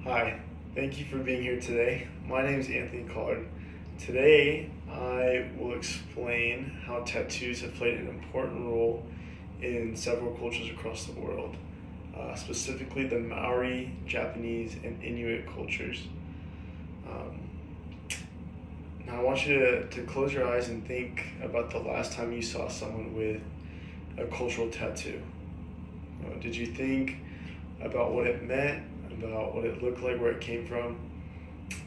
Hi, thank you for being here today. My name is Anthony Collard. Today, I will explain how tattoos have played an important role in several cultures across the world, specifically the Maori, Japanese, and Inuit cultures. Um, Now, I want you to close your eyes and think about the last time you saw someone with a cultural tattoo. Did you think about what it meant, about what it looked like, where it came from?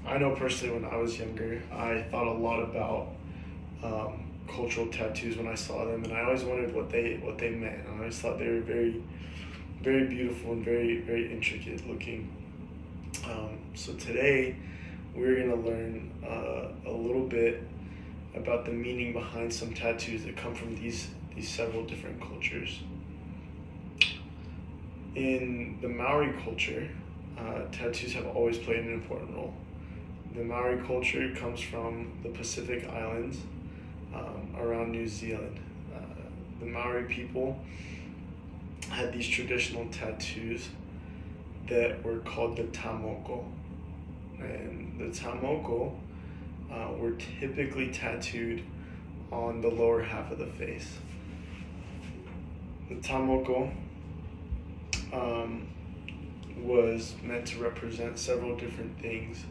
I know personally when I was younger, I thought a lot about cultural tattoos when I saw them, and I always wondered what they meant. I always thought they were very beautiful and very intricate looking. So today, we're gonna learn a little bit about the meaning behind some tattoos that come from these several different cultures. In the Maori culture, tattoos have always played an important role. The Maori culture comes from the Pacific Islands around New Zealand. The Maori people had these traditional tattoos that were called the tamoko. And the tamoko were typically tattooed on the lower half of the face. The tamoko was meant to represent several different things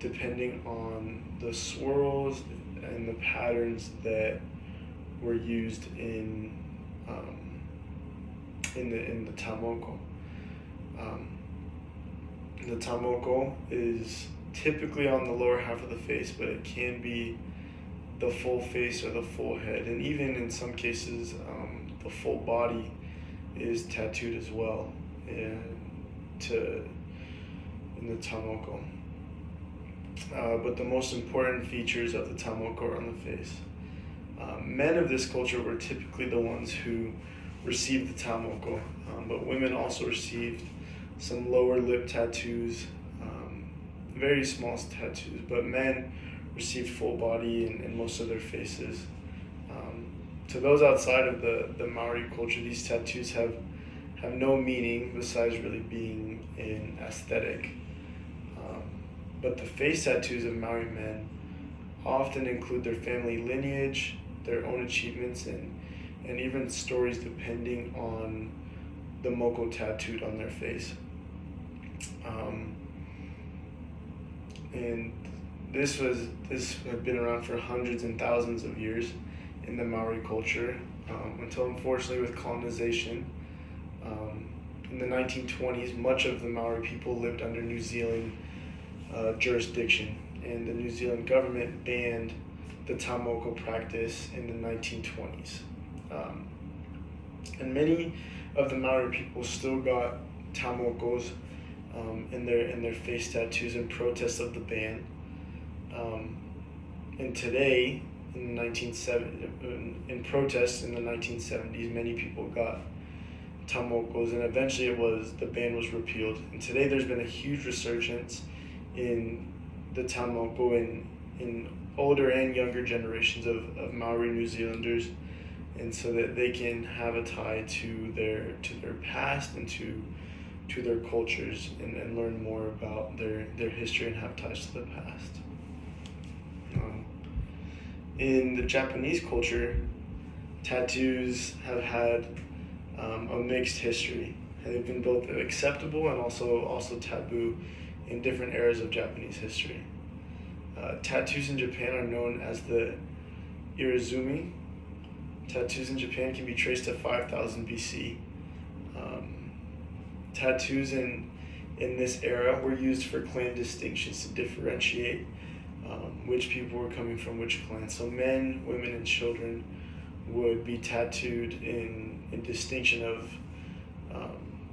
depending on the swirls and the patterns that were used in the tamoko. Um, the tamoko is typically on the lower half of the face, but it can be the full face or the full head, and even in some cases, the full body is tattooed as well in the tamoko. But the most important features of the tamoko are on the face. Men of this culture were typically the ones who received the tamoko, but women also received some lower lip tattoos, very small tattoos, but men received full body and most of their faces. To those outside of the Maori culture, these tattoos have no meaning besides really being an aesthetic. But the face tattoos of Maori men often include their family lineage, their own achievements, and even stories depending on the moko tattooed on their face. And this had been around for hundreds and thousands of years in the Maori culture, until unfortunately with colonization. In the 1920s, much of the Maori people lived under New Zealand jurisdiction, and the New Zealand government banned the tamoko practice in the 1920s. And many of the Maori people still got tamokos in their face tattoos in protest of the ban. And today, in protest in the 1970s, many people got tamokos, and eventually the ban was repealed. And today, there's been a huge resurgence in the tamoko in older and younger generations of Maori New Zealanders, and so that they can have a tie to their past and to their cultures and learn more about their history and have ties to the past. In the Japanese culture, tattoos have had a mixed history. They've been both acceptable and also taboo in different eras of Japanese history. Tattoos in Japan are known as the irizumi. Tattoos in Japan can be traced to 5000 BC. Tattoos in this era were used for clan distinctions to differentiate which people were coming from which clan. So men, women, and children would be tattooed in distinction of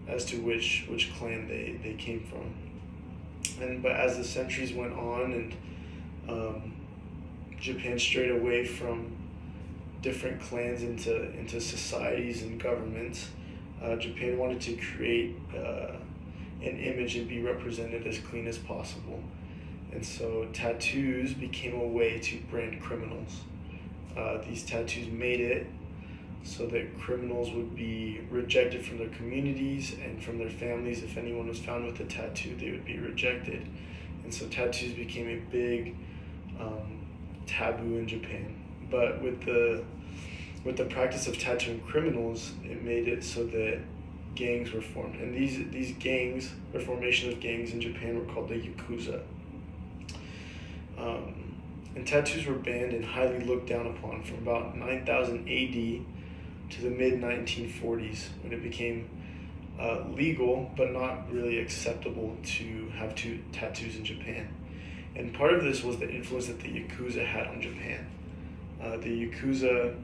as to which clan they came from. But as the centuries went on and Japan strayed away from different clans into societies and governments, Japan wanted to create an image and be represented as clean as possible. And so tattoos became a way to brand criminals. These tattoos made it so that criminals would be rejected from their communities and from their families. If anyone was found with a tattoo, they would be rejected. And so tattoos became a big taboo in Japan. But with the practice of tattooing criminals, it made it so that gangs were formed. And these gangs, or formation of gangs in Japan, were called the Yakuza. And tattoos were banned and highly looked down upon from about 9000 AD to the mid-1940s, when it became legal but not really acceptable to have tattoos in Japan. And part of this was the influence that the Yakuza had on Japan. The Yakuza,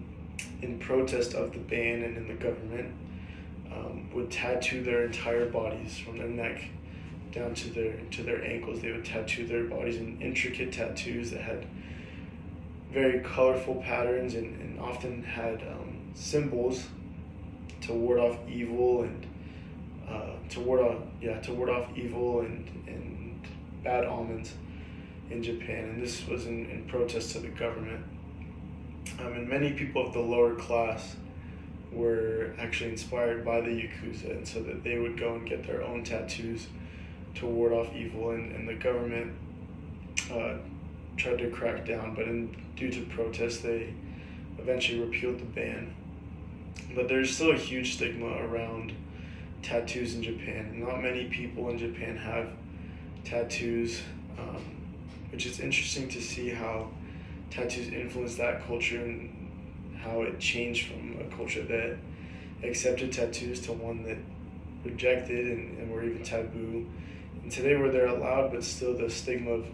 in protest of the ban and in the government, would tattoo their entire bodies from their neck down to their ankles. They would tattoo their bodies in intricate tattoos that had very colorful patterns and often had symbols to ward off evil and and bad omens in Japan. And this was in protest to the government. And many people of the lower class were actually inspired by the Yakuza, and so that they would go and get their own tattoos to ward off evil, and the government tried to crack down, but due to protests, they eventually repealed the ban. But there's still a huge stigma around tattoos in Japan. Not many people in Japan have tattoos, which is interesting to see how tattoos influenced that culture and how it changed from a culture that accepted tattoos to one that rejected and were even taboo. And today, where they're allowed, but still the stigma of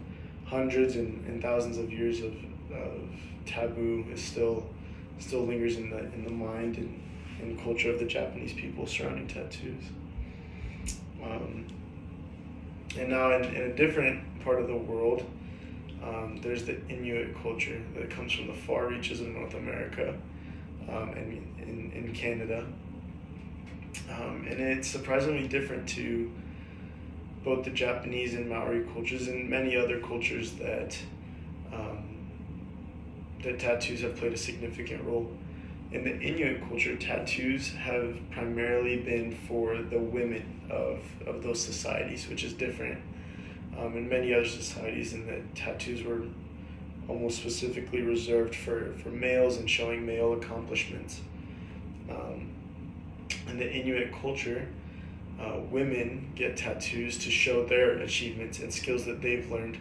hundreds and thousands of years of taboo is still lingers in the mind and culture of the Japanese people surrounding tattoos. And now in a different part of the world, there's the Inuit culture that comes from the far reaches of North America and in Canada. And it's surprisingly different to both the Japanese and Maori cultures and many other cultures that tattoos have played a significant role. In the Inuit culture, tattoos have primarily been for the women of those societies, which is different in many other societies, in that tattoos were almost specifically reserved for males and showing male accomplishments. In the Inuit culture, women get tattoos to show their achievements and skills that they've learned,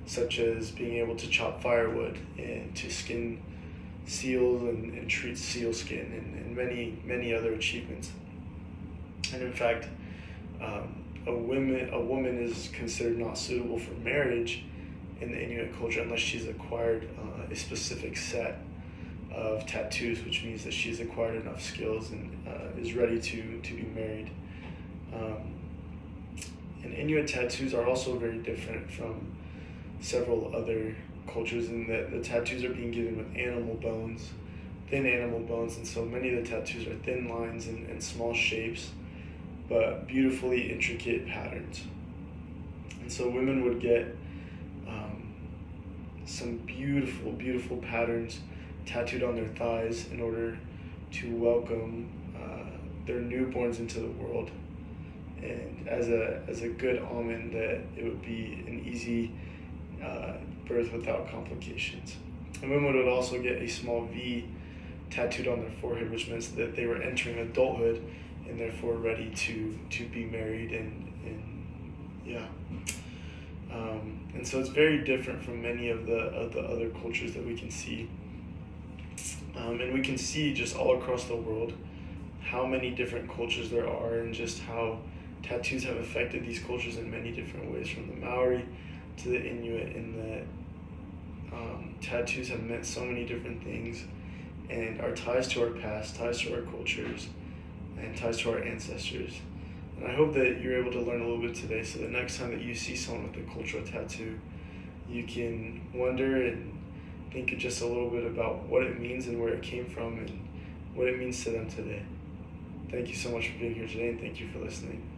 such as being able to chop firewood and to skin seals and treat seal skin and many other achievements. And in fact, a woman is considered not suitable for marriage in the Inuit culture unless she's acquired a specific set of tattoos, which means that she's acquired enough skills and is ready to be married. And Inuit tattoos are also very different from several other cultures in that the tattoos are being given with animal bones, thin animal bones, and so many of the tattoos are thin lines and small shapes, but beautifully intricate patterns. And so women would get some beautiful patterns tattooed on their thighs in order to welcome their newborns into the world, and as a good omen that it would be an easy birth without complications. And women would also get a small V tattooed on their forehead, which meant that they were entering adulthood and therefore ready to be married and so it's very different from many of the other cultures that we can see. And we can see just all across the world how many different cultures there are, and just how tattoos have affected these cultures in many different ways, from the Maori to the Inuit, in that tattoos have meant so many different things, and are ties to our past, ties to our cultures, and ties to our ancestors. And I hope that you're able to learn a little bit today, so the next time that you see someone with a cultural tattoo, you can wonder and think just a little bit about what it means and where it came from and what it means to them today. Thank you so much for being here today, and thank you for listening.